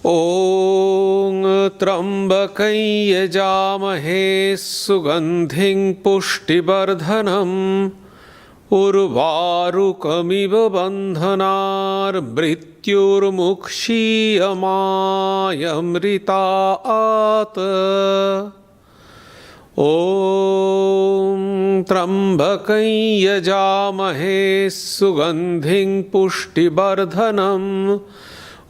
ॐ त्र्यम्बकं यजामहे सुगन्धिं पुष्टिवर्धनम् उर्वारुकमिव बन्धनान्मृत्युर्मुक्षीयमामृतात्। ॐ त्र्यम्बकं यजामहे सुगन्धिं पुष्टिवर्धनम्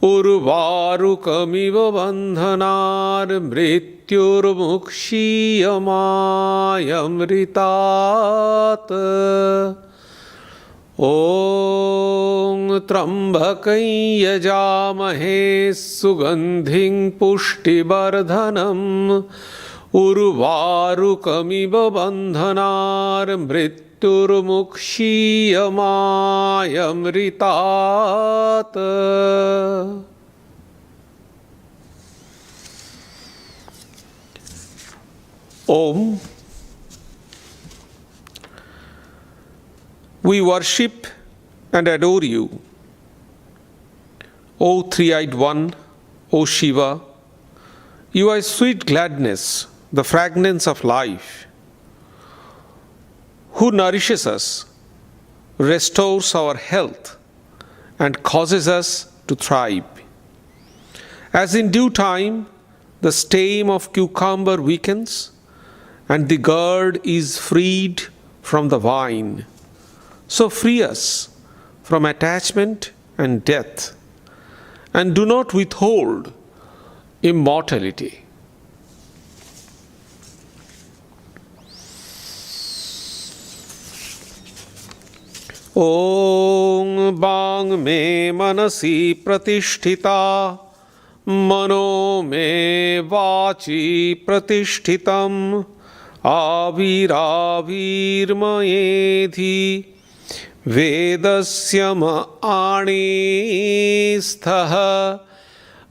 उर्वारुकमिव बन्धनान्मृत्युर्मुक्षीयमामृतात्। ॐ त्र्यम्बकं यजामहे सुगन्धिं पुष्टिवर्धनम् उर्वारुकमिव बन्धनान्मृत्युर्मुक्षीयमामृतात्। Om. We worship and adore you, O Three-Eyed One, O Shiva. You are sweet gladness, the fragrance of life, who nourishes us, restores our health, and causes us to thrive. As in due time the stem of cucumber weakens, and the gourd is freed from the vine, so free us from attachment and death, and do not withhold immortality. Om Bang me manasi pratisthita mano me vachi pratishthitam avirāvirmayedhi vedasya ma'anesthaha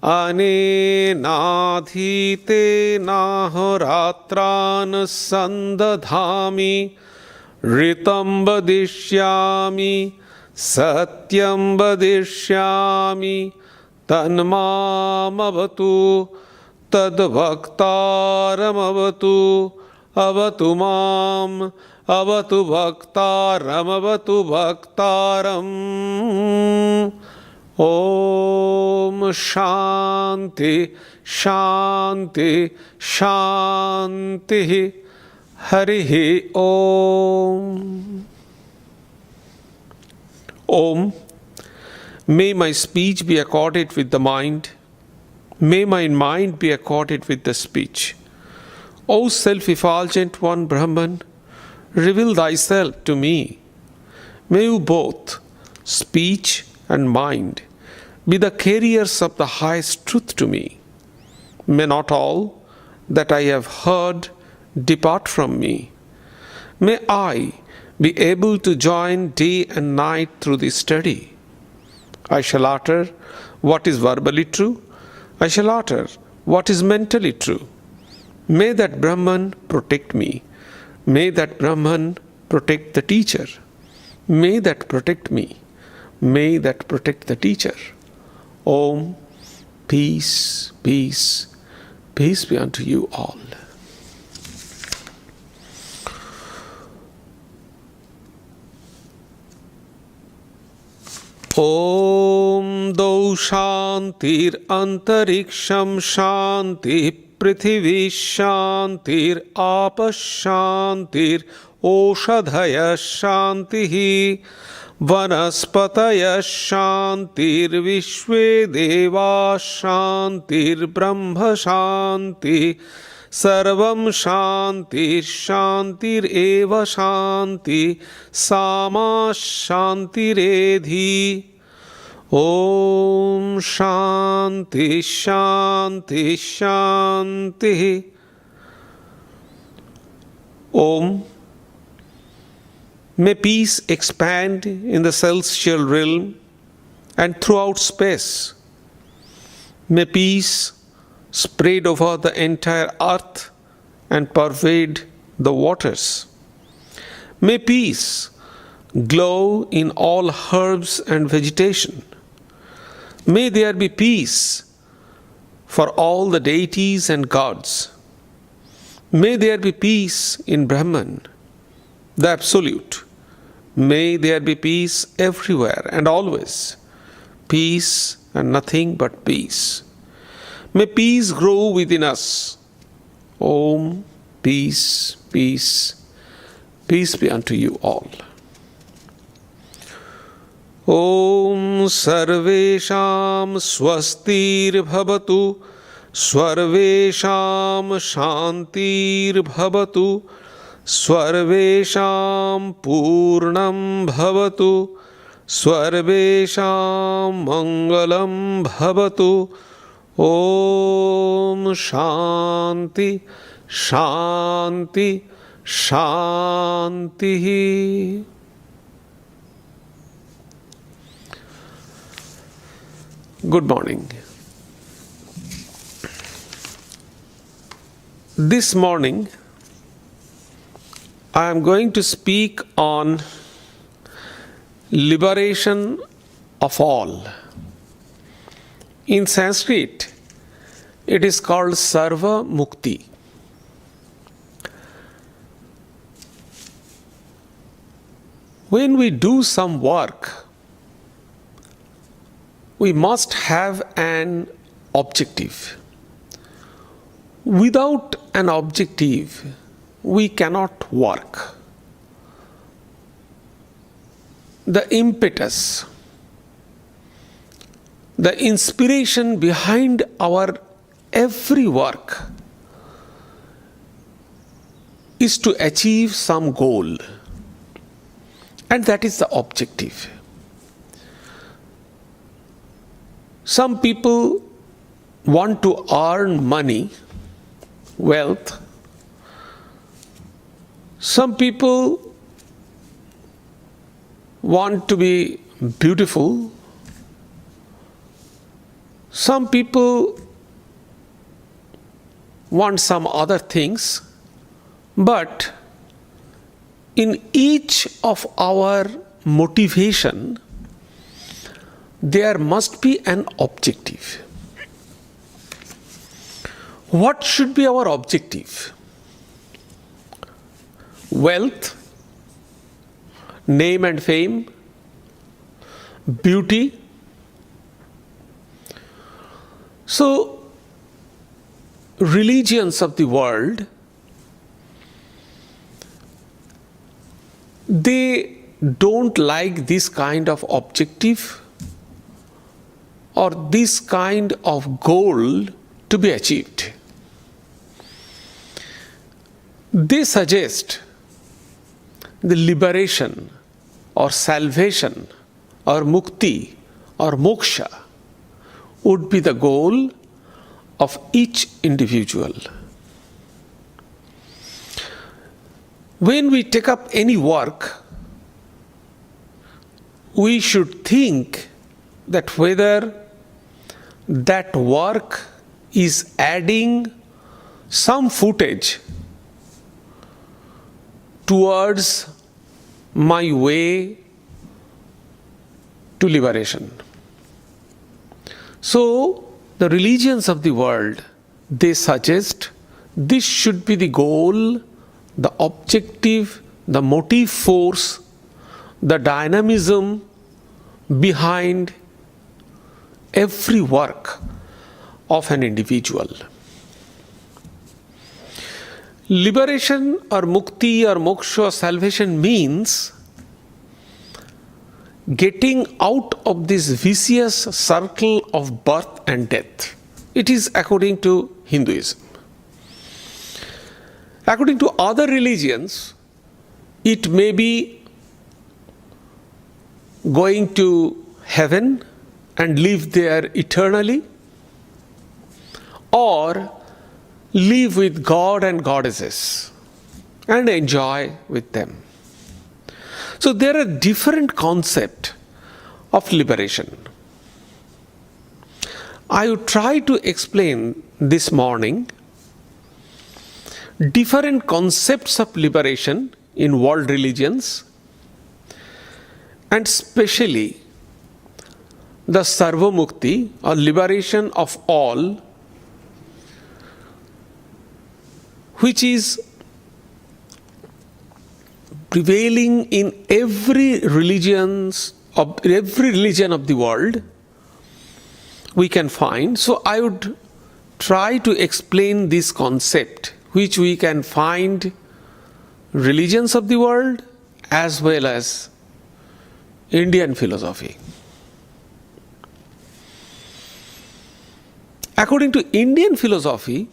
anenādhite nahoratran sandadhami ritam vadishyami satyam vadishyami tanmāmavatu tadbhaktāramavatu avatu mam avatu bhaktāram avatu bhaktāram. Om Shanti Shanti Shanti. Harihi Om. Om. May my speech be accorded with the mind. May my mind be accorded with the speech. O self-effulgent one Brahman, reveal thyself to me. May you both, speech and mind, be the carriers of the highest truth to me. May not all that I have heard depart from me. May I be able to join day and night through this study. I shall utter what is verbally true. I shall utter what is mentally true. May that Brahman protect me. May that Brahman protect the teacher. May that protect me. May that protect the teacher. Om. Peace, peace, peace be unto you all. Om Do Shantir Antariksham Shanti Prithvi Shantir Apas Shantir Oshadhaya Shantihi Vanaspataya Shantir Vishve Deva Shantir Brahma Shanti Sarvam Shantir Shantir Eva Shanti Sama Shantiredhi. Om Shanti Shanti Shanti. Om. May peace expand in the celestial realm and throughout space. May peace spread over the entire earth and pervade the waters. May peace glow in all herbs and vegetation. May there be peace for all the deities and gods. May there be peace in Brahman, the Absolute. May there be peace everywhere and always. Peace and nothing but peace. May peace grow within us. Om, peace, peace. Peace be unto you all. Om Sarvesham Swastir Bhavatu Swarvesham Shantir Bhavatu Swarvesham Purnam Bhavatu Swarvesham Mangalam Bhavatu. Om Shanti Shanti Shanti. Good morning. This morning, I am going to speak on liberation of all. In Sanskrit, it is called Sarva Mukti. When we do some work, we must have an objective. Without an objective, we cannot work. The impetus, the inspiration behind our every work is to achieve some goal, and that is the objective. Some people want to earn money, wealth. Some people want to be beautiful. Some people want some other things. But in each of our motivation, there must be an objective. What should be our objective? Wealth, name and fame, beauty. So, religions of the world, they don't like this kind of objective or this kind of goal to be achieved. They suggest the liberation or salvation or mukti or moksha would be the goal of each individual. When we take up any work, we should think that whether that work is adding some footage towards my way to liberation. So, the religions of the world, they suggest this should be the goal, the objective, the motive force, the dynamism behind every work of an individual. Liberation or mukti or moksha or salvation means getting out of this vicious circle of birth and death. It is according to Hinduism. According to other religions, it may be going to heaven and live there eternally, or live with God and goddesses and enjoy with them. So there are different concepts of liberation. I will try to explain this morning different concepts of liberation in world religions, and especially the Sarva Mukti or liberation of all which is prevailing in every religion of the world, we can find. So I would try to explain this concept, which we can find religions of the world as well as Indian philosophy. According to Indian philosophy,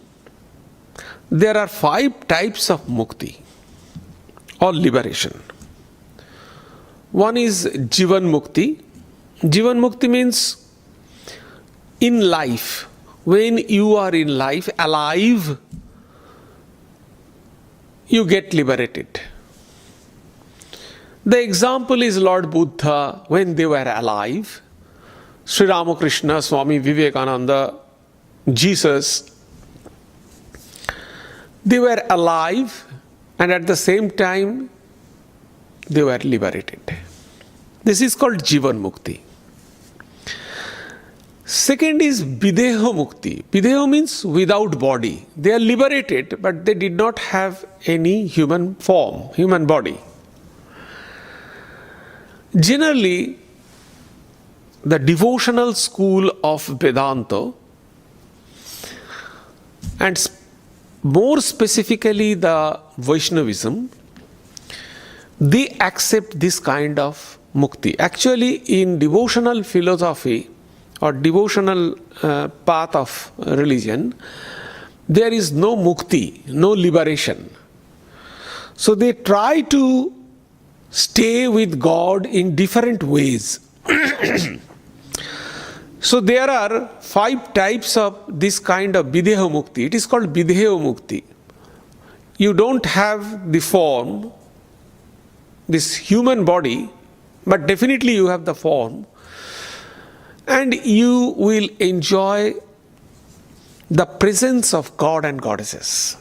there are 5 types of mukti or liberation. One is Jeevan Mukti. Jeevan Mukti means in life, when you are in life, alive, you get liberated. The example is Lord Buddha when they were alive, Sri Ramakrishna, Swami Vivekananda, Jesus. They were alive and at the same time they were liberated. This is called Jeevan Mukti. Second is Videha Mukti. Videha means without body. They are liberated, but they did not have any human form, human body. Generally, the devotional school of Vedanta, and more specifically the Vaishnavism, they accept this kind of mukti. Actually, in devotional philosophy or devotional path of religion, there is no mukti, no liberation. So they try to stay with God in different ways. So there are 5 types of this kind of Videha Mukti. It is called Videha Mukti. You don't have the form, this human body, but definitely you have the form, and you will enjoy the presence of God and goddesses.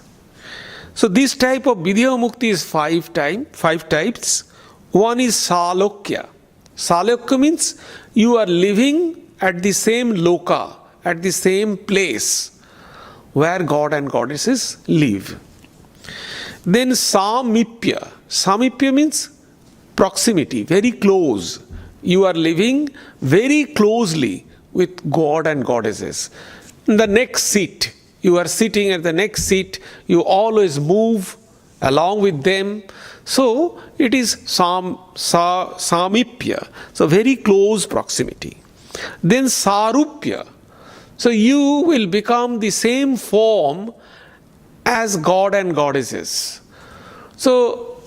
So this type of Videha Mukti is 5 types. One is Salokya. Salokya means you are living at the same loka, at the same place where God and goddesses live. Then Samipya. Samipya means proximity, very close. You are living very closely with God and goddesses. In the next seat, you are sitting at the next seat, you always move along with them. So it is Samipya, so very close proximity. Then Sarupya, so you will become the same form as God and goddesses. So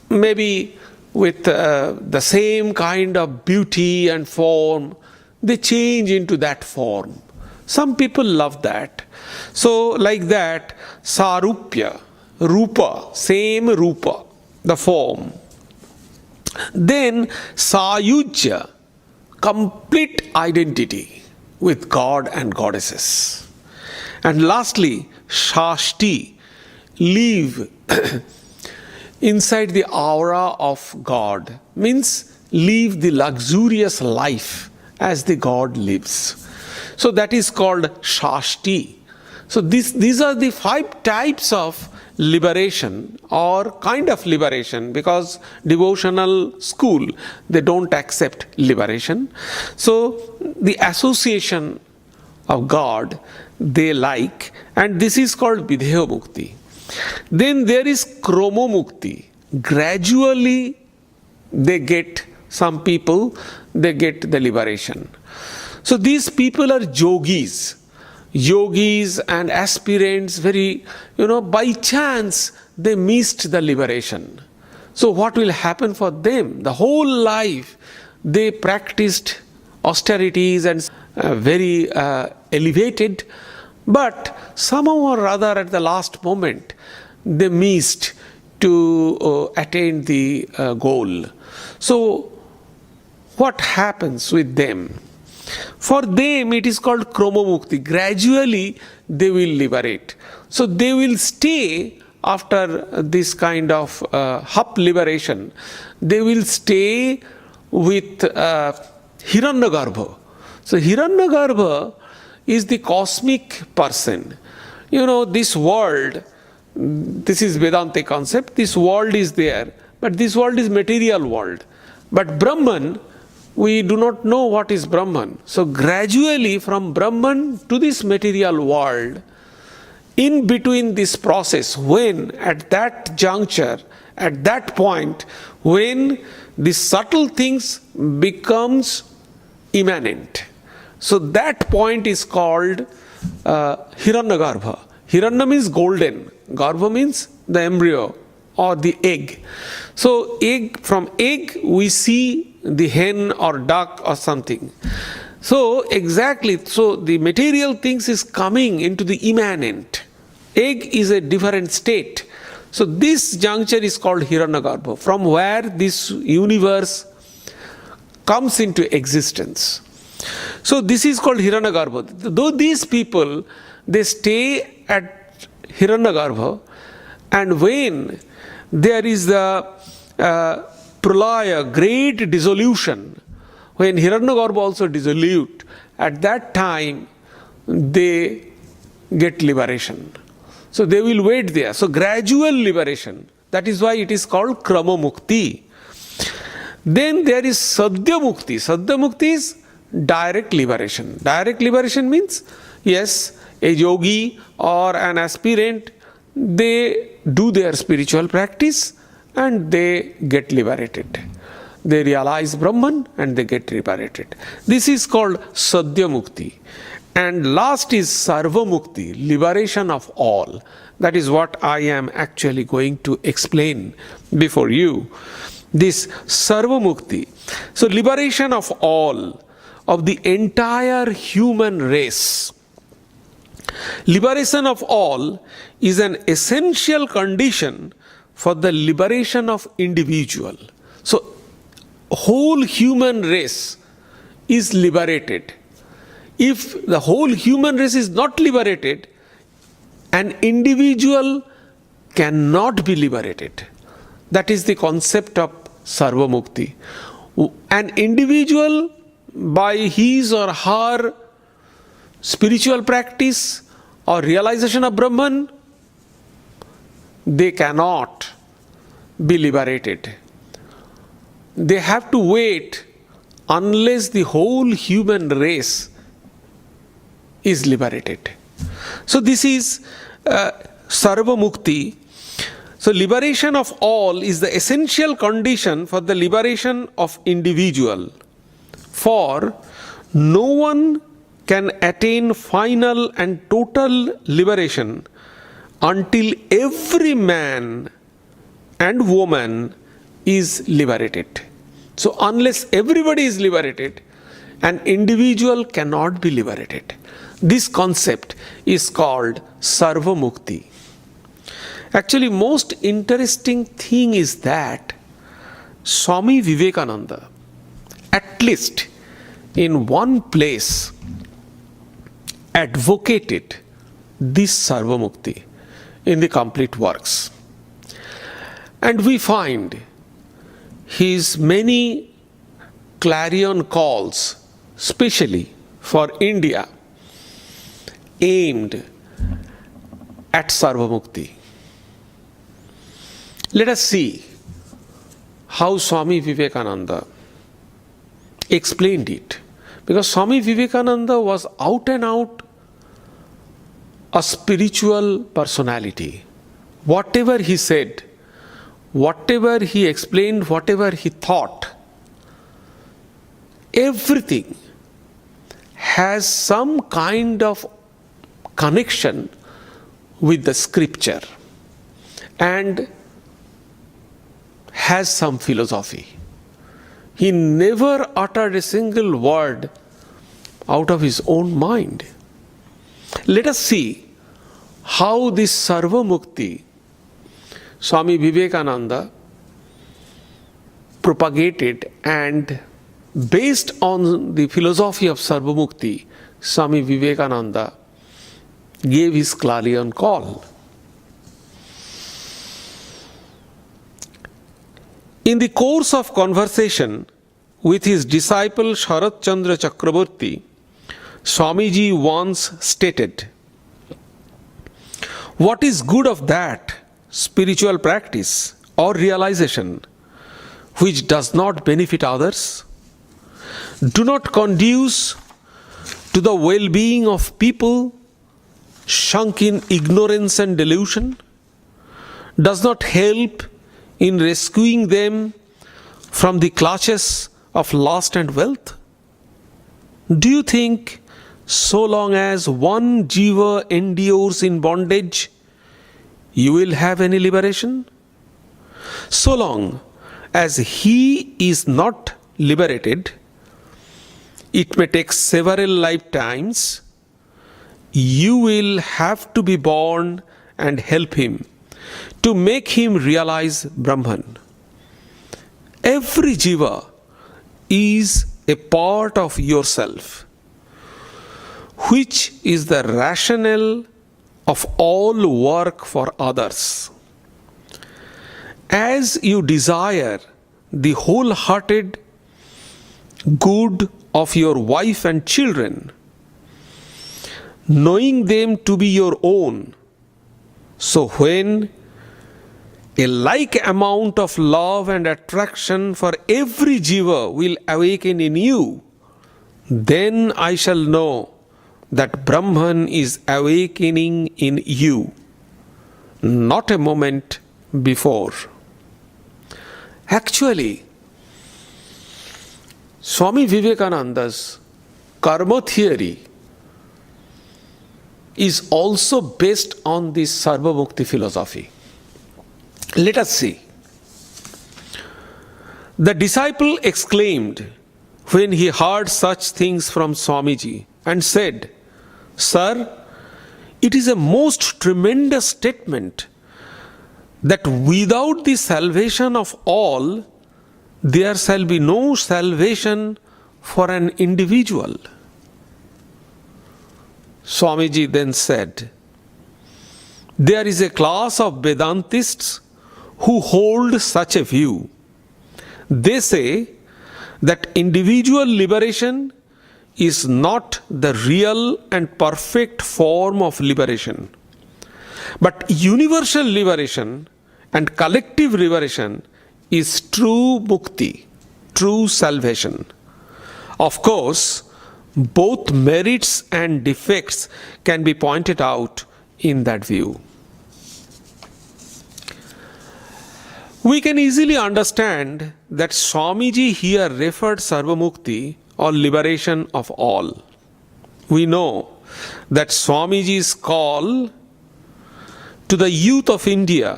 maybe with the same kind of beauty and form, they change into that form. Some people love that. So like that, Sarupya, Rupa, same Rupa, the form. Then Sayujya, complete identity with God and goddesses. And lastly, Shashti, live inside the aura of God, means live the luxurious life as the God lives. So that is called Shashti. So these are the 5 types of liberation or kind of liberation, because devotional school, they don't accept liberation. So the association of God they like, and this is called Videha Mukti. Then there is Kromo Mukti. Gradually some people get the liberation. So these people are yogis and aspirants, very, by chance they missed the liberation. So what will happen for them? The whole life they practiced austerities and very elevated, but somehow or other at the last moment they missed to attain the goal. So what happens with them? For them it is called Kromo Mukti. Gradually they will liberate. So they will stay after this kind of half liberation. They will stay with Hiranyagarbha. So Hiranyagarbha is the cosmic person. This world, this is Vedanta concept, this world is there, but this world is material world. But Brahman, we do not know what is Brahman. So gradually from Brahman to this material world, in between this process, when at that juncture, at that point, when the subtle things becomes immanent. So that point is called Hiranyagarbha. Hiranya means golden, Garbha means the embryo or the egg. So from egg we see the hen or duck or something. So exactly, so the material things is coming into the immanent. Egg is a different state. So this juncture is called Hiranyagarbha, from where this universe comes into existence. So this is called Hiranyagarbha. Though these people, they stay at Hiranyagarbha, and when there is the pralaya, great dissolution, when Hiranyagarbha also dissolute, at that time they get liberation. So they will wait there. So gradual liberation. That is why it is called Krama Mukti. Then there is Sadhya Mukti. Sadhya Mukti is direct liberation. Direct liberation means, yes, a yogi or an aspirant, they do their spiritual practice and they get liberated. They realize Brahman and they get liberated. This is called Sadhya Mukti. And last is Sarva Mukti, liberation of all. That is what I am actually going to explain before you. This Sarva Mukti. So liberation of all, of the entire human race. Liberation of all is an essential condition for the liberation of individual. So whole human race is liberated. If the whole human race is not liberated, an individual cannot be liberated. That is the concept of Sarva Mukti. An individual, by his or her spiritual practice or realization of Brahman, they cannot be liberated. They have to wait unless the whole human race is liberated. So this is Sarva Mukti. So liberation of all is the essential condition for the liberation of individual. For no one can attain final and total liberation until every man and woman is liberated. So unless everybody is liberated, an individual cannot be liberated. This concept is called Sarva Mukti. Actually, most interesting thing is that Swami Vivekananda, at least in one place, advocated this Sarva Mukti in the complete works. And we find his many clarion calls, especially for India, aimed at Sarva Mukti. Let us see how Swami Vivekananda explained it. Because Swami Vivekananda was out and out a spiritual personality. Whatever he said, whatever he explained, whatever he thought, everything has some kind of connection with the scripture and has some philosophy. He never uttered a single word out of his own mind. Let us see how this Sarva Mukti Swami Vivekananda propagated, and based on the philosophy of Sarva Mukti, Swami Vivekananda gave his clarion call. In the course of conversation with his disciple Sharat Chandra Chakraborty, Swamiji once stated, What is good of that spiritual practice or realization which does not benefit others, do not conduce to the well-being of people sunk in ignorance and delusion, does not help in rescuing them from the clutches of lust and wealth? Do you think so long as one jiva endures in bondage, you will have any liberation? So long as he is not liberated, it may take several lifetimes, you will have to be born and help him to make him realize Brahman. Every jiva is a part of yourself, which is the rationale of all work for others. As you desire the wholehearted good of your wife and children, knowing them to be your own, so when a like amount of love and attraction for every jiva will awaken in you, then I shall know that Brahman is awakening in you, not a moment before. Actually, Swami Vivekananda's karma theory is also based on this Sarva Mukti philosophy. Let us see. The disciple exclaimed when he heard such things from Swamiji and said, "Sir, it is a most tremendous statement that without the salvation of all, there shall be no salvation for an individual." Swamiji then said, "There is a class of Vedantists who hold such a view. They say that individual liberation is not the real and perfect form of liberation, but universal liberation and collective liberation is true mukti, true salvation. Of course, both merits and defects can be pointed out in that view." We can easily understand that Swamiji here referred Sarva Mukti or liberation of all. We know that Swamiji's call to the youth of India,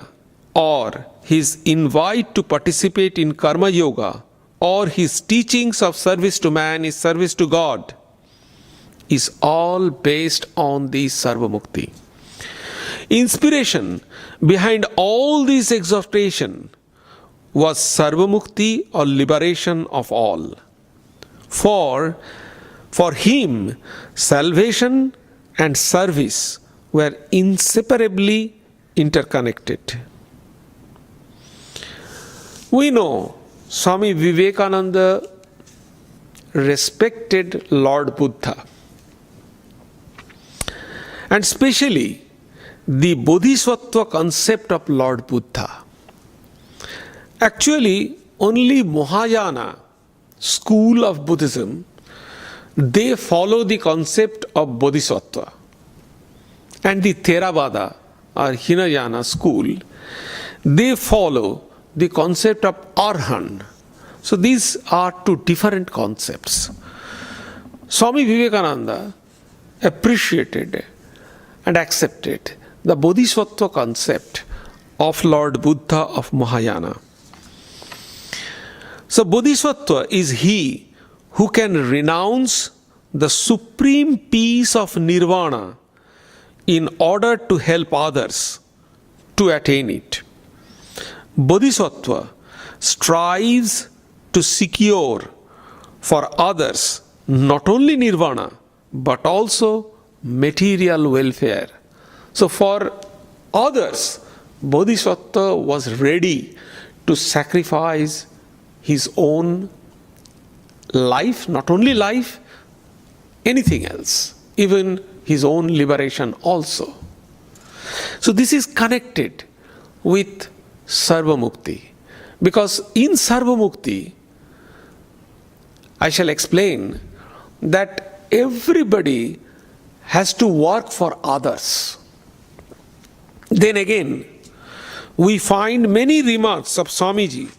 or his invite to participate in Karma Yoga, or his teachings of service to man is service to God, is all based on the Sarva Mukti. Inspiration behind all these exhortation was Sarva Mukti or liberation of all. For him, salvation and service were inseparably interconnected. We know Swami Vivekananda respected Lord Buddha, and especially the Bodhisattva concept of Lord Buddha. Actually, only Mahayana school of Buddhism, they follow the concept of Bodhisattva. And the Theravada or Hinayana school, they follow the concept of Arhan. So these are two different concepts. Swami Vivekananda appreciated and accepted the Bodhisattva concept of Lord Buddha of Mahayana. So Bodhisattva is he who can renounce the supreme peace of nirvana in order to help others to attain it. Bodhisattva strives to secure for others not only nirvana but also material welfare. So for others, Bodhisattva was ready to sacrifice his own life, not only life, anything else, even his own liberation also. So this is connected with Sarva Mukti. Because in Sarva Mukti, I shall explain that everybody has to work for others. Then again, we find many remarks of Swamiji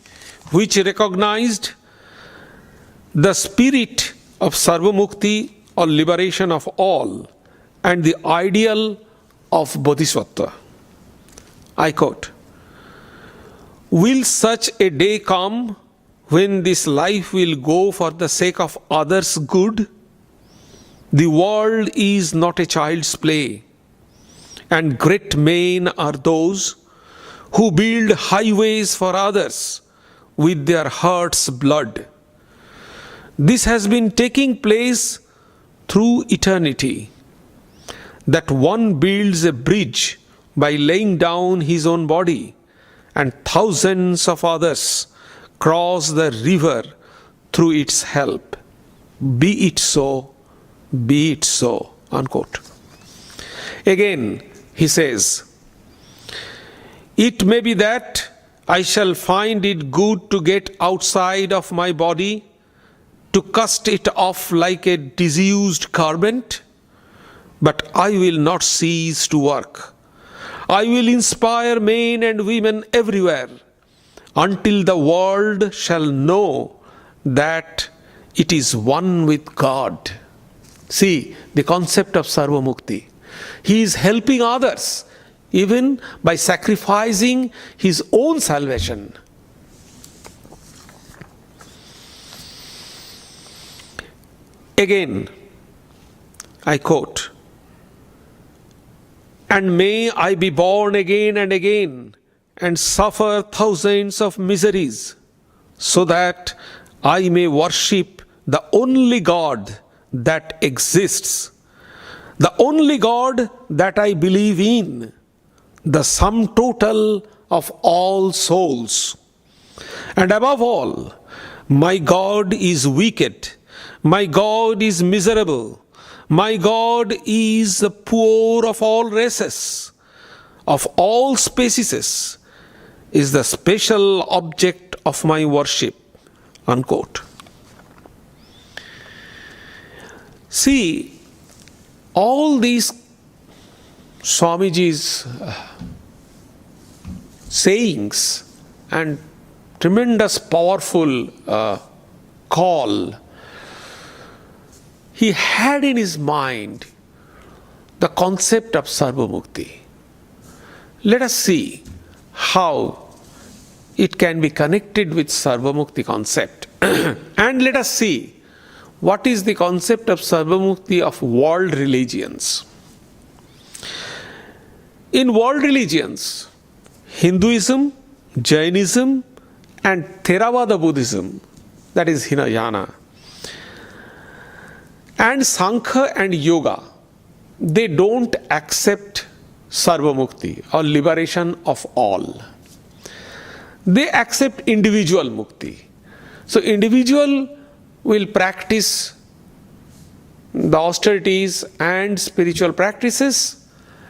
which recognized the spirit of Sarva Mukti or liberation of all and the ideal of Bodhisattva. I quote, "Will such a day come when this life will go for the sake of others' good? The world is not a child's play, and great men are those who build highways for others with their heart's blood. This has been taking place through eternity, that one builds a bridge by laying down his own body, and thousands of others cross the river through its help. Be it so, be it so." Unquote. Again, he says, "It may be that I shall find it good to get outside of my body, to cast it off like a disused garment, but I will not cease to work. I will inspire men and women everywhere until the world shall know that it is one with God." See the concept of Sarva Mukti. He is helping others even by sacrificing his own salvation. Again, I quote, "And may I be born again and again and suffer thousands of miseries, so that I may worship the only God that exists, the only God that I believe in, the sum total of all souls. And above all, my God is wicked, my God is miserable, my God is the poor of all races, of all species, is the special object of my worship." Unquote. See, all these Swamiji's sayings and tremendous powerful call, he had in his mind the concept of Sarva Mukti. Let us see how it can be connected with Sarva Mukti concept. And let us see what is the concept of Sarva Mukti of world religions. In world religions, Hinduism, Jainism, and Theravada Buddhism, that is Hinayana, and Sankhya and Yoga, they don't accept Sarva Mukti or liberation of all. They accept individual Mukti. So individual will practice the austerities and spiritual practices,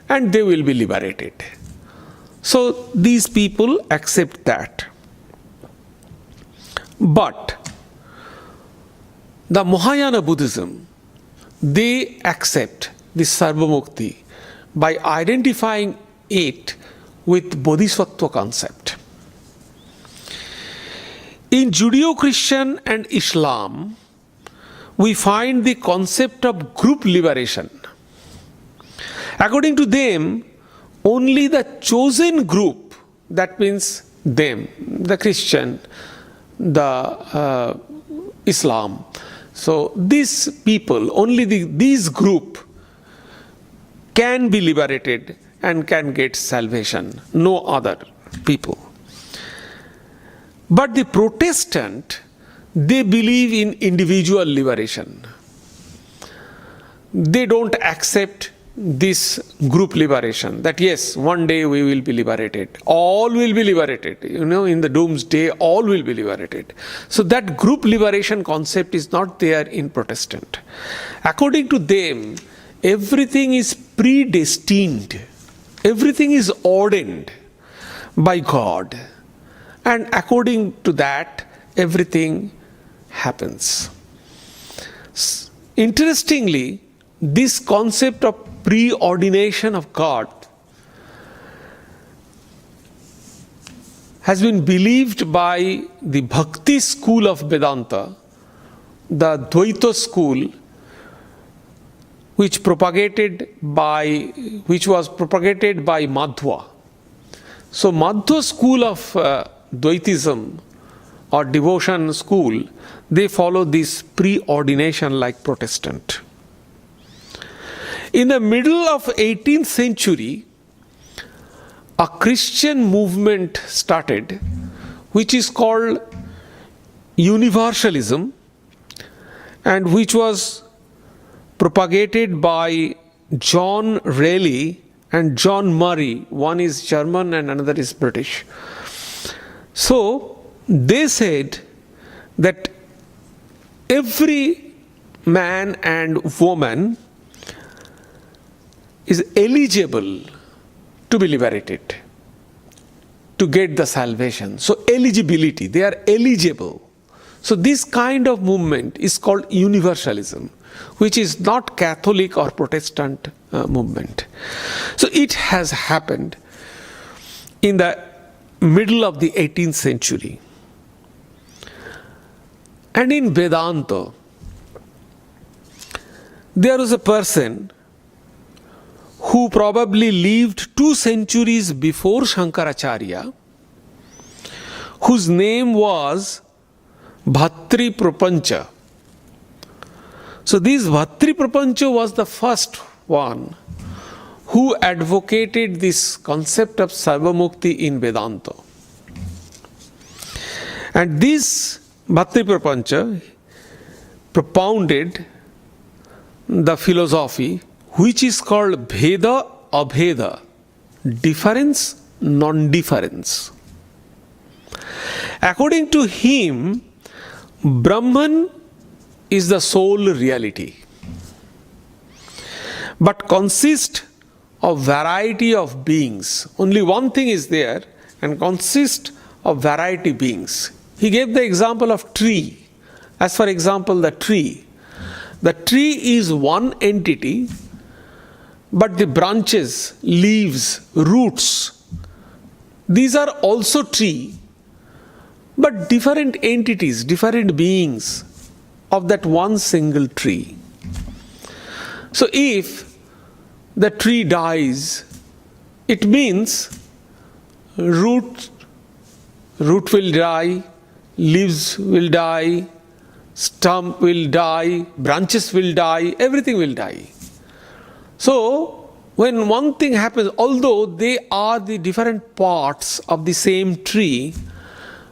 and they will be liberated. So these people accept that. But the Mahayana Buddhism, they accept this Sarva Mukti by identifying it with Bodhisattva concept. In Judeo-Christian and Islam, we find the concept of group liberation. According to them, only the chosen group, that means them, the Christian, the Islam. So these people, only these group can be liberated and can get salvation, no other people. But the Protestant, they believe in individual liberation. They don't accept this group liberation, that yes, one day we will be liberated. All will be liberated. In the doomsday, all will be liberated. So that group liberation concept is not there in Protestant. According to them, everything is predestined. everything is ordained by God, and according to that, everything happens. Interestingly, this concept of preordination of God has been believed by the Bhakti school of Vedanta, the Dvaita school, which was propagated by Madhva. So Madhva school of Dvaitism or devotion school, they follow this preordination like Protestant. In the middle of 18th century, a Christian movement started, which is called Universalism, and which was propagated by John Raleigh and John Murray. One is German and another is British. So they said that every man and woman is eligible to be liberated, to get the salvation. So eligibility, they are eligible. So this kind of movement is called universalism, which is not Catholic or Protestant movement. So it has happened in the middle of the 18th century. And in Vedanta, there was a person who probably lived 2 centuries before Shankaracharya, whose name was Bhatri Prapancha. So this Bhatri Prapancha was the first one who advocated this concept of Sarva Mukti in Vedanta. And this Bhatri Prapancha propounded the philosophy which is called Bheda Abheda, difference, non-difference. According to him, Brahman is the sole reality, but consists of variety of beings. Only one thing is there and consists of variety beings. He gave the example of tree. As for example, the tree. The tree is one entity, but the branches, leaves, roots, these are also tree, but different entities, different beings of that one single tree. So if the tree dies, it means root will die, leaves will die, stump will die, branches will die, everything will die. So when one thing happens, although they are the different parts of the same tree,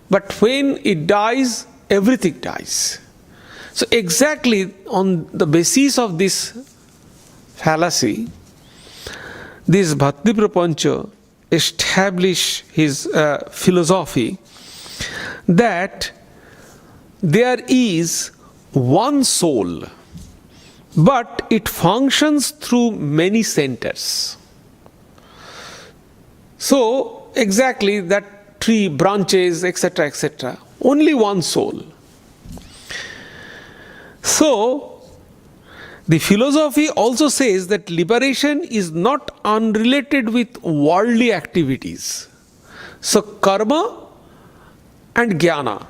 but when it dies, everything dies. So exactly on the basis of this fallacy, this Bhatri Prapancha established his philosophy that there is one soul, but it functions through many centers. So exactly that tree, branches, etc., etc., only one soul. So the philosophy also says that liberation is not unrelated with worldly activities. So karma and jnana.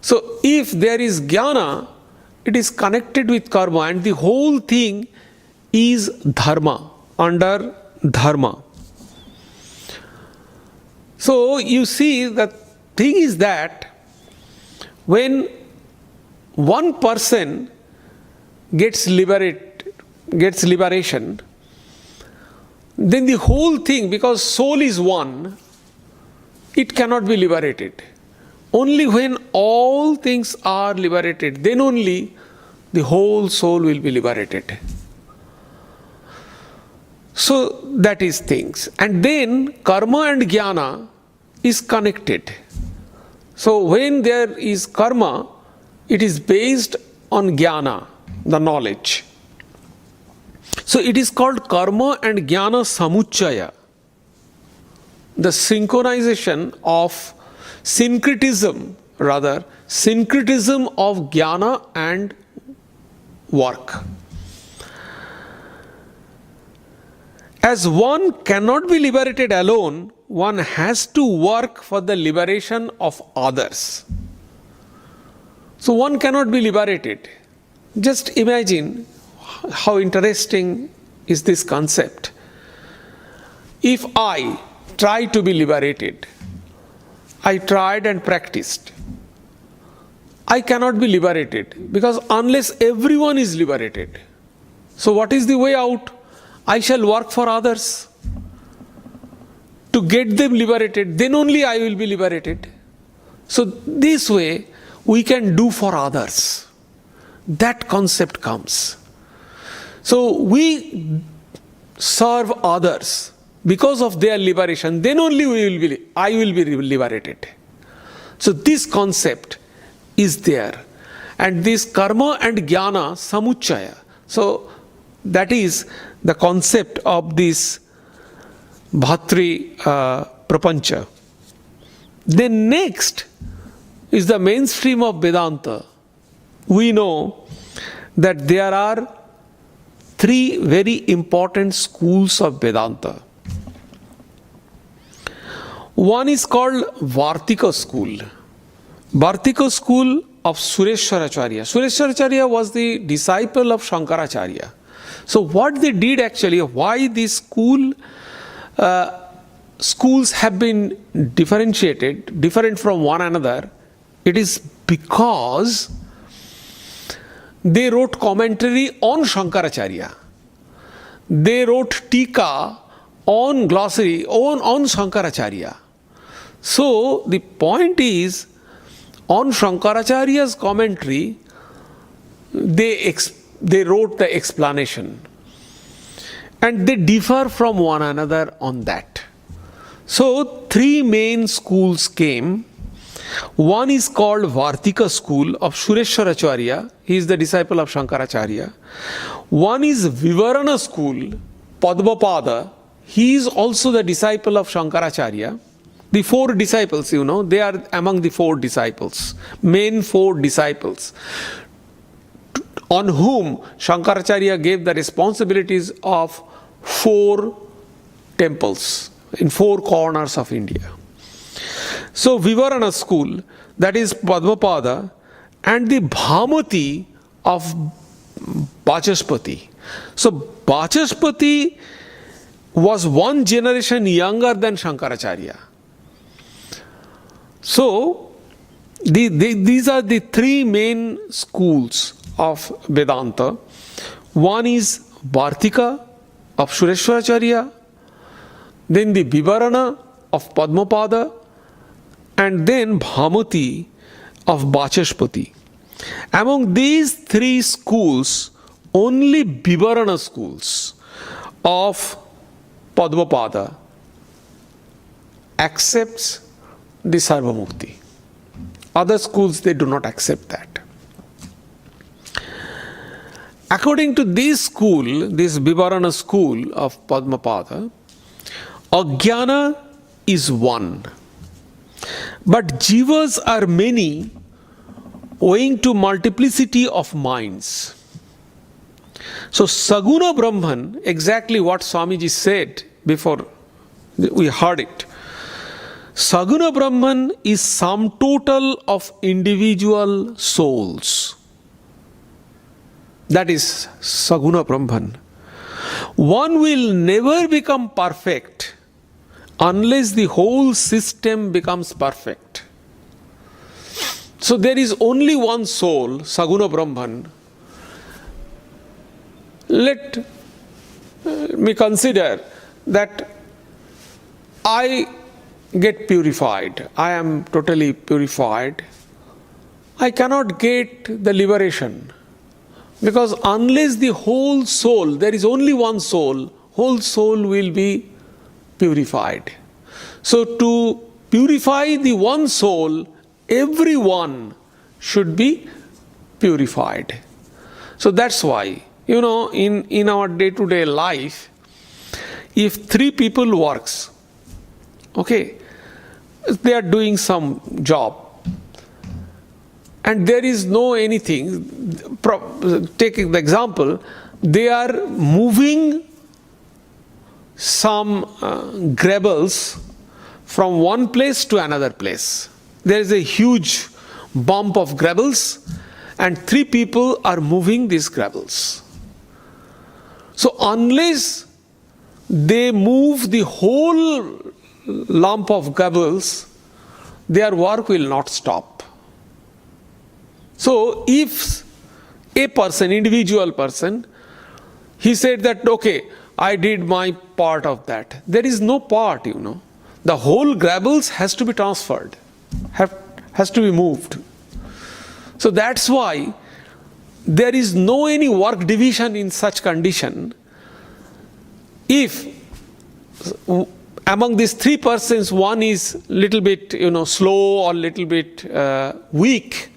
So if there is jnana, it is connected with karma, and the whole thing is dharma, under dharma. So you see, the thing is that when one person gets liberation, then the whole thing, because soul is one, it cannot be liberated. Only when all things are liberated, then only the whole soul will be liberated. So that is things. And then karma and jnana is connected. So when there is karma, it is based on jnana, the knowledge. So it is called karma and jnana samuchaya, the synchronization of syncretism of jnana and work. As one cannot be liberated alone, one has to work for the liberation of others. So one cannot be liberated. Just imagine how interesting is this concept. If I try to be liberated, I tried and practiced, I cannot be liberated, because unless everyone is liberated, so what is the way out? I shall work for others to get them liberated, then only I will be liberated. So this way we can do for others. That concept comes. So we serve others because of their liberation, then only I will be liberated. So this concept is there. And this karma and jnana samuchaya. So that is the concept of this Bhatri Prapancha. Then next is the mainstream of Vedanta. We know that there are three very important schools of Vedanta. One is called Vartika school. Vartika school of Sureshwaracharya. Sureshwaracharya was the disciple of Shankaracharya. So what they did actually, why these schools have been differentiated, different from one another, it is because they wrote commentary on Shankaracharya. They wrote tika on glossary on Shankaracharya. So the point is, on Shankaracharya's commentary, they wrote the explanation. And they differ from one another on that. So three main schools came. One is called Vartika school of Sureshwaracharya. He is the disciple of Shankaracharya. One is Vivarana school, Padmapada. He is also the disciple of Shankaracharya. The four disciples, they are among the four disciples, main four disciples, on whom Shankaracharya gave the responsibilities of 4 temples in 4 corners of India. So Vivarana school, that is Padmapada, and the Bhamati of Vachaspati. So Vachaspati was 1 generation younger than Shankaracharya. So these are the 3 main schools of Vedanta. One is Vartika of Sureshwaracharya, then the Vivarana of Padmapada, and then Bhamati of Vachaspati. Among these 3 schools, only Vivarana schools of Padmapada accepts the Sarva Mukti. Other schools, they do not accept that. According to this school, this Vivarana school of Padmapada, Ajnana is one. But jivas are many owing to multiplicity of minds. So Saguna Brahman, exactly what Swamiji said before we heard it. Saguna Brahman is sum total of individual souls. That is Saguna Brahman. One will never become perfect unless the whole system becomes perfect. So there is only one soul, Saguna Brahman. Let me consider that I get purified. I am totally purified. I cannot get the liberation. Because unless the whole soul, there is only one soul, whole soul will be purified. So to purify the one soul, everyone should be purified. So that's why in our day-to-day life, if 3 people works, okay, they are doing some job, and there is no anything, taking the example, they are moving some gravels from one place to another place. There is a huge bump of gravels, and 3 people are moving these gravels. So unless they move the whole lump of gravels, their work will not stop. So if a person, individual person, he said that, okay, I did my part of that. There is no part, The whole gravels has to be transferred, has to be moved. So that's why there is no any work division in such condition. If among these 3 persons, one is little bit, slow or little bit weak,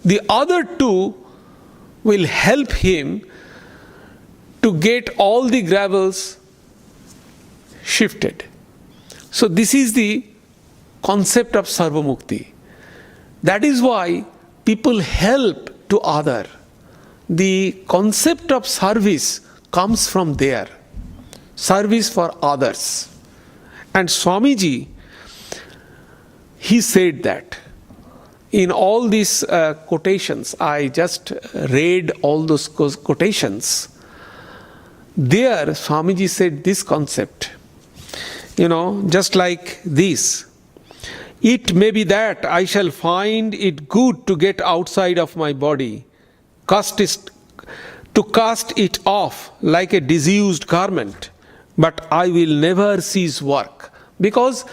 the other 2 will help him to get all the gravels shifted. So this is the concept of Sarva Mukti. That is why people help to other. The concept of service comes from there. Service for others. And Swamiji, he said that. In all these quotations, I just read all those quotations. There, Swamiji said this concept, just like this. It may be that I shall find it good to get outside of my body, to cast it off like a disused garment, but I will never cease work, because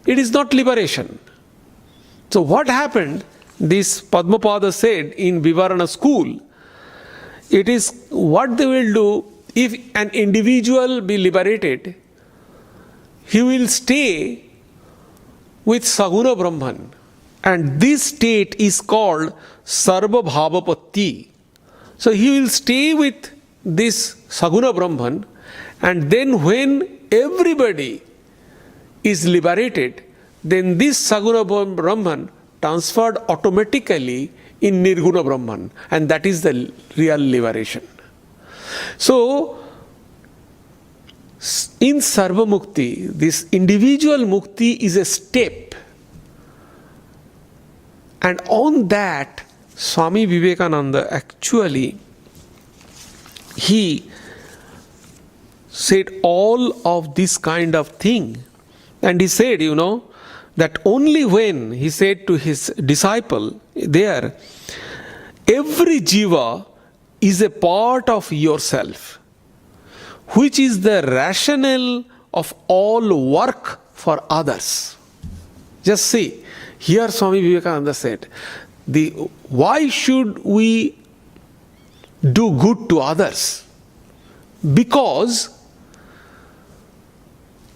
it is not liberation. So what happened, this Padmapada said in Vivarana school, it is what they will do if an individual be liberated, he will stay with Saguna Brahman. And this state is called Sarva Bhavapatti. So he will stay with this Saguna Brahman, and then when everybody is liberated, then this Saguna Brahman transferred automatically in Nirguna Brahman, and that is the real liberation. So, in Sarva Mukti, this individual Mukti is a step, and on that, Swami Vivekananda actually, he said all of this kind of thing, and he said, that only when, he said to his disciple there, every jiva is a part of yourself, which is the rationale of all work for others. Just see, here Swami Vivekananda said, why should we do good to others? Because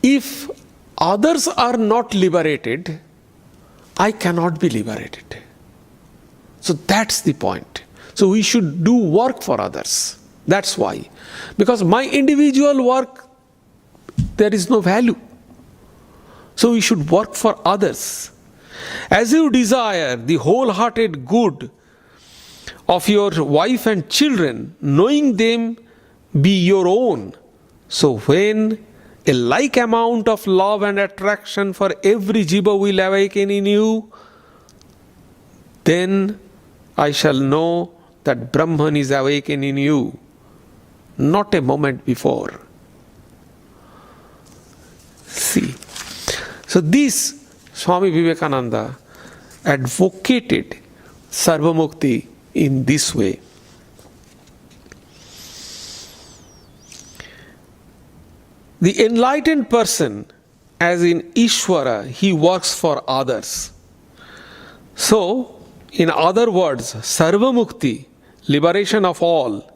if others are not liberated, I cannot be liberated. So that's the point. So we should do work for others. That's why. Because my individual work, there is no value. So we should work for others. As you desire the wholehearted good of your wife and children, knowing them be your own, so when a like amount of love and attraction for every jiva will awaken in you, then I shall know that Brahman is awakened in you, not a moment before. See, so this Swami Vivekananda advocated Sarva Mukti in this way. The enlightened person, as in Ishvara, he works for others. So, in other words, Sarva Mukti, liberation of all,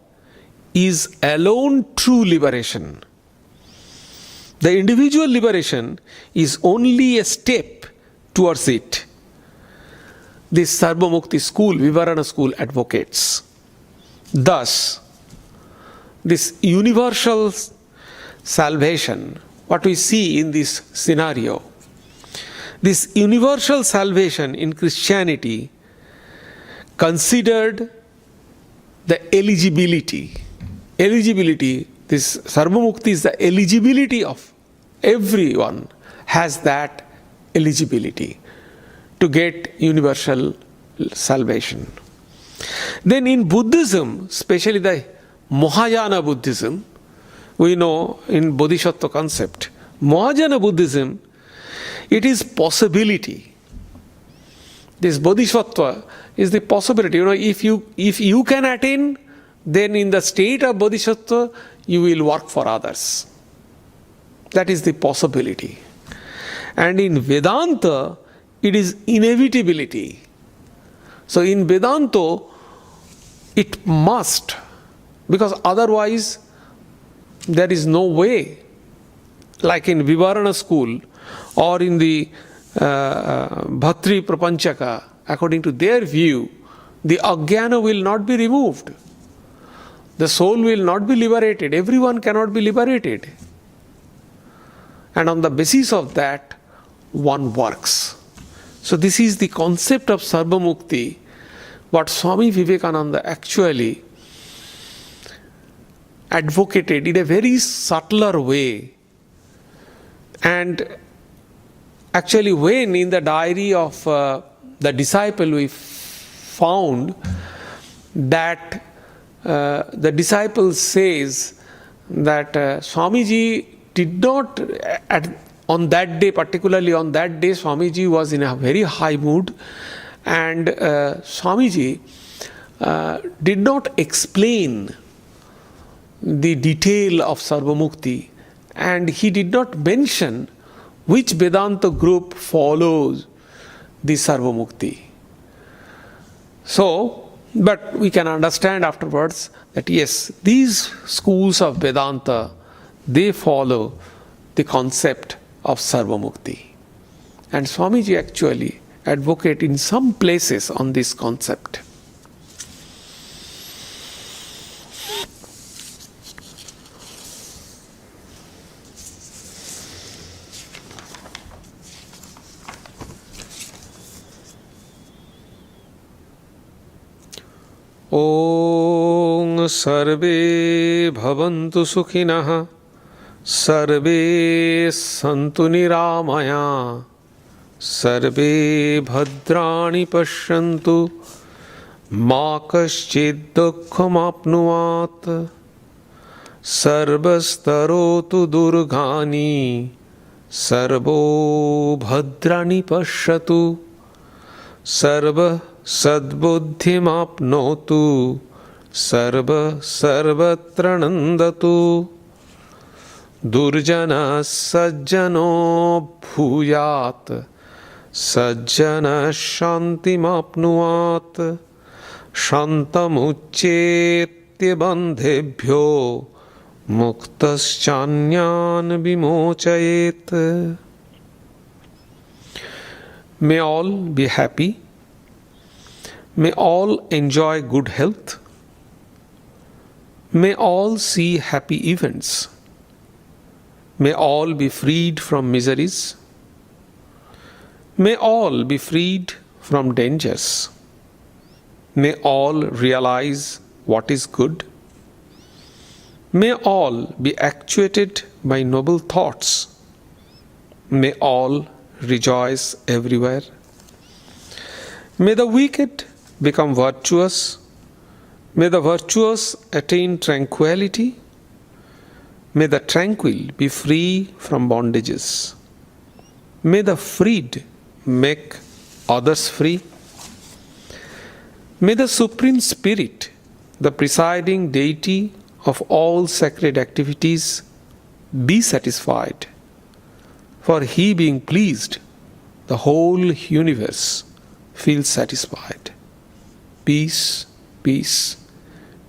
is alone true liberation. The individual liberation is only a step towards it. This Sarva Mukti school, Vivarana school, advocates. Thus, this universal salvation, what we see in this scenario, this universal salvation in Christianity considered the eligibility. This Sarva Mukti is the eligibility of everyone, has that eligibility to get universal salvation. Then in Buddhism, especially the Mahayana Buddhism, we know in Bodhisattva concept, Mahayana Buddhism, it is possibility. This Bodhisattva is the possibility. If you can attain, then in the state of Bodhisattva, you will work for others. That is the possibility. And in Vedanta, it is inevitability. So in Vedanta, it must, because otherwise there is no way. Like in Vivarana school or in the Bhatri Prapanchaka, according to their view, the Ajnana will not be removed. The soul will not be liberated. Everyone cannot be liberated. And on the basis of that, one works. So this is the concept of Sarva Mukti, what Swami Vivekananda actually advocated in a very subtler way. And actually when in the diary of the disciple we found that the disciple says that Swamiji did not, on that day, particularly on that day, Swamiji was in a very high mood, and Swamiji did not explain the detail of Sarva Mukti, and he did not mention which Vedanta group follows the Sarva Mukti. So, but we can understand afterwards that yes, these schools of Vedanta, they follow the concept of Sarva Mukti. And Swamiji actually advocate in some places on this concept. Om Sarve Bhavantu Sukhinah Sarve Santu Niramaya Sarve Bhadrani Pashyantu Ma Kaschid Dukkham Apnuvat Sarvastarotu Durghani Sarvo Bhadrani Pashyatu Sarva Sadbuddhimapnotu Sarva Sarvatra Nandatu Durjana Sajjano Bhuyat Sajjana Shantimapnuat Shantamucchettya Bandhebhyo Muktaschanyan Vimochayet. May all be happy. May all enjoy good health. May all see happy events. May all be freed from miseries. May all be freed from dangers. May all realize what is good. May all be actuated by noble thoughts. May all rejoice everywhere. May the wicked become virtuous. May the virtuous attain tranquility. May the tranquil be free from bondages. May the freed make others free. May the Supreme Spirit, the presiding deity of all sacred activities, be satisfied. For he being pleased, the whole universe feels satisfied. Peace, peace,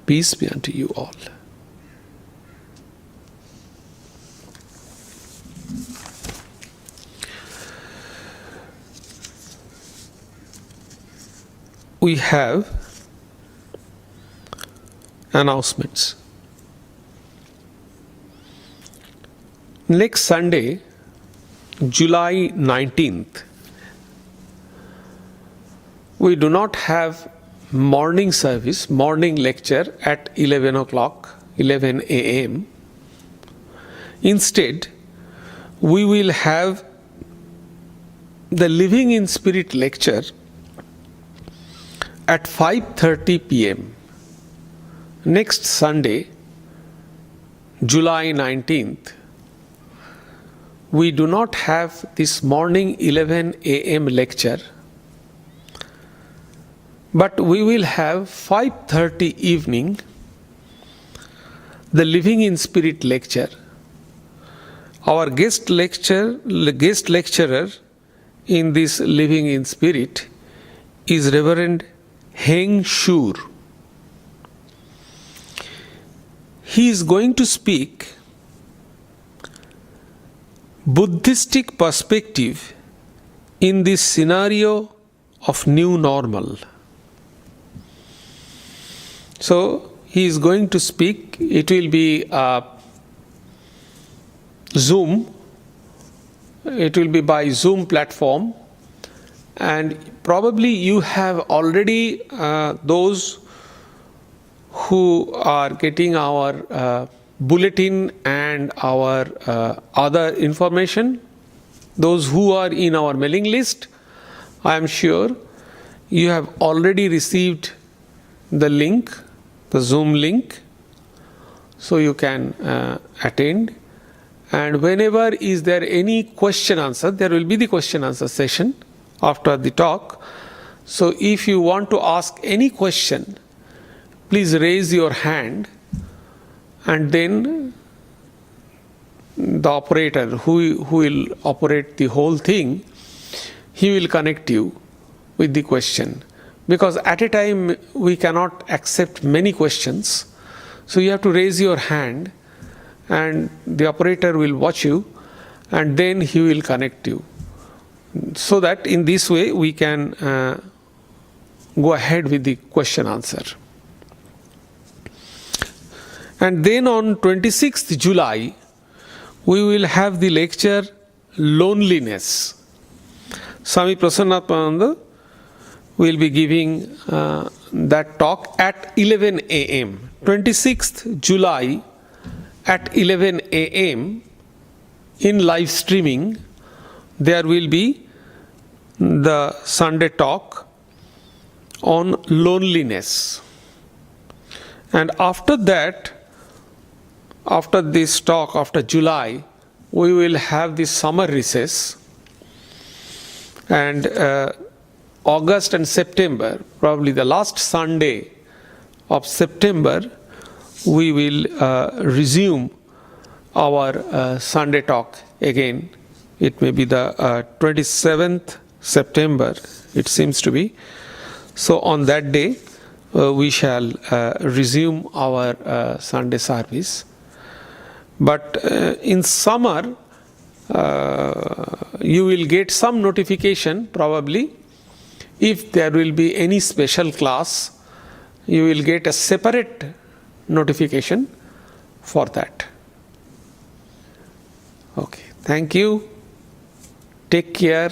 peace be unto you all. We have announcements. Next Sunday, July 19th, we do not have morning service, morning lecture at 11 o'clock, 11 a.m. Instead, we will have the Living in Spirit lecture at 5:30 p.m. Next Sunday, July 19th, we do not have this morning 11 a.m. lecture, but we will have 5:30 evening the Living in Spirit lecture. Our guest lecturer in this Living in Spirit is Reverend Heng Shur. He is going to speak Buddhistic perspective in this scenario of new normal. So he is going to speak. It will be Zoom. It will be by Zoom platform, and probably you have already those who are getting our bulletin and our other information, those who are in our mailing list. I am sure you have already received the link, the Zoom link, so you can attend. And whenever is there any question answer, there will be the question answer session after the talk. So if you want to ask any question, please raise your hand, and then the operator who will operate the whole thing, he will connect you with the question. Because at a time we cannot accept many questions, so you have to raise your hand, and the operator will watch you, and then he will connect you. So that in this way we can go ahead with the question answer. And then on 26th July, we will have the lecture Loneliness. Swami Prasannatmananda will be giving that talk at 11 a.m. 26th July at 11 a.m. in live streaming, there will be the Sunday talk on loneliness. And after that, after this talk, after July, we will have the summer recess. And August and September, probably the last Sunday of September, we will resume our Sunday talk again. It may be the 27th September, it seems to be. So on that day, we shall resume our Sunday service. But in summer, you will get some notification probably. If there will be any special class, you will get a separate notification for that. Okay, thank you. Take care.